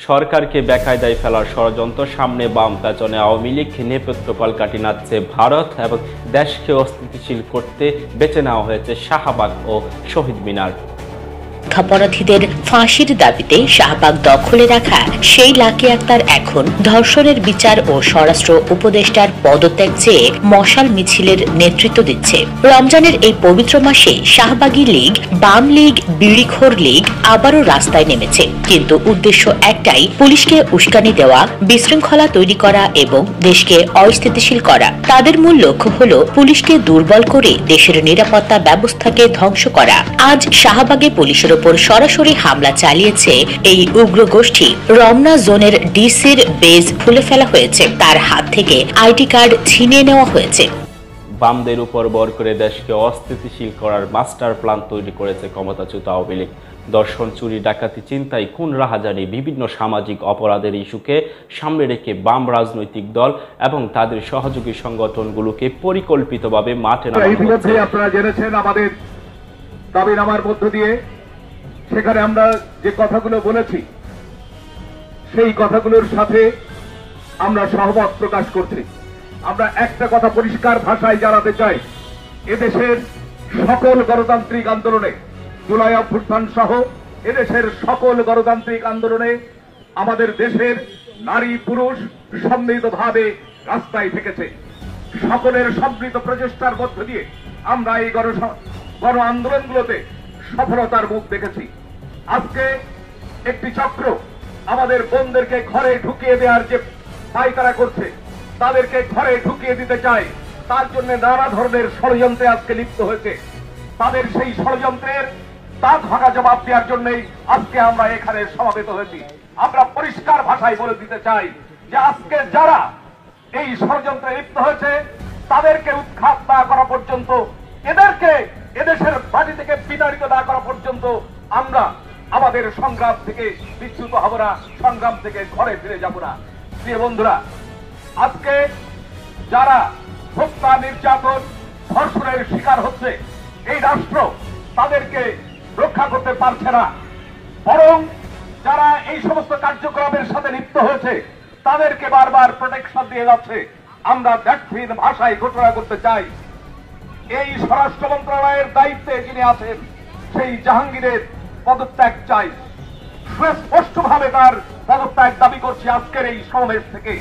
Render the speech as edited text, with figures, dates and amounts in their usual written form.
সরকারকে বেকায়দায় ফেলার ষড়যন্ত্র সামনে বাম পেছনে আওয়ামী লীগ নেপথ্য কলকাঠি নাচছে ভারত এবং দেশকে অস্থিতিশীল করতে বেছে নেওয়া হয়েছে শাহবাগ ও শহীদ মিনার। অপরাধীদের ফাঁসির দাবিতে শাহবাগ দখলে রাখা সেই লাকি আক্তার এখন ধর্ষণের বিচার ও স্বরাষ্ট্র উপদেষ্টার পদত্যাগ চেয়ে মশাল মিছিলের নেতৃত্ব দিচ্ছে। রমজানের এই পবিত্র মাসে শাহবাগী লীগ, বাম লীগ, বিড়িখোর লীগ আবারও রাস্তায় নেমেছে, কিন্তু উদ্দেশ্য একটাই, পুলিশকে উস্কানি দেওয়া, বিশৃঙ্খলা তৈরি করা এবং দেশকে অস্থিতিশীল করা। তাদের মূল লক্ষ্য হল পুলিশকে দুর্বল করে দেশের নিরাপত্তা ব্যবস্থাকে ধ্বংস করা। আজ শাহবাগে পুলিশের উপর সরাসরি হামলা চালিয়েছে এই উগ্র গোষ্ঠী। রমনা জোনের ডিসির বেজ খুলে ফেলা হয়েছে, তার হাত থেকে আইডি কার্ড ছিনিয়ে নেওয়া হয়েছে। বামদের উপর ভর করে দেশকে অস্থিতিশীল করার মাস্টার প্ল্যান তৈরি করেছে ক্ষমতাচ্যুত আওয়ামী লীগ। দর্শন, চুরি, ডাকাতি, ছিনতাই, খুন, রাহাজানি, বিভিন্ন সামাজিক অপরাধের ইস্যুকে সামনে রেখে বাম রাজনৈতিক দল এবং তাদের সহযোগী সংগঠনগুলোকে পরিকল্পিতভাবে মাঠে নামানো হচ্ছে। আপনারা জেনেছেন আমাদের দাবিনামার মধ্য দিয়ে সেখানে আমরা যে কথাগুলো বলেছি সেই কথাগুলোর সাথে আমরা সহমত প্রকাশ করছি। আমরা একটা কথা পরিষ্কার ভাষায় জানাতে চাই, এদেশের সকল গণতান্ত্রিক আন্দোলনে, জুলাই অভ্যুত্থান সহ এদেশের সকল গণতান্ত্রিক আন্দোলনে আমাদের দেশের নারী পুরুষ সম্মিলিতভাবে রাস্তায় থেকেছে। সকলের সম্মিলিত প্রচেষ্টার মধ্য দিয়ে আমরা এই গণ আন্দোলনগুলোতে সফলতার মুখ দেখেছি। আজকে একটি চক্র আমাদের বোনদেরকে ঘরে ঢুকিয়ে দেওয়ার যে পায়তারা করছে, তাদেরকে ঘরে ঢুকিয়ে দিতে চায়, তার জন্য নানা ধরনের ষড়যন্ত্রে আজকে লিপ্ত হয়েছে। তাদের সেই ষড়যন্ত্রের দাগ ভাঙা জবাব দেওয়ার জন্যই আজকে আমরা এখানে সমাবেত হয়েছি। আমরা পরিষ্কার ভাষায় বলে দিতে চাই যে আজকে যারা এই ষড়যন্ত্রে লিপ্ত হয়েছে তাদেরকে উৎখাত না করা পর্যন্ত, এদেরকে এদেশের বাড়ি থেকে বিতাড়িত না করা পর্যন্ত আমরা আমাদের সংগ্রাম থেকে বিচ্যুত হব না, সংগ্রাম থেকে ঘরে ফিরে যাব না। প্রিয় বন্ধুরা, আজকে যারা হত্যা, নির্যাতন, ধর্ষণের শিকার হচ্ছে, এই রাষ্ট্র তাদেরকে রক্ষা করতে পারছে না, বরং যারা এই সমস্ত কার্যক্রমের সাথে লিপ্ত হয়েছে তাদেরকে বারবার প্রোটেকশন দিয়ে যাচ্ছে। আমরা ব্যর্থহীন ভাষায় ঘোষণা করতে চাই, এই স্বরাষ্ট্র মন্ত্রণালয়ের দায়িত্বে যিনি আছেন সেই জাহাঙ্গীরের পদত্যাগ চাই। সুস্পষ্টভাবে তার পদত্যাগ দাবি করছি আজকের এই সমাবেশ থেকে।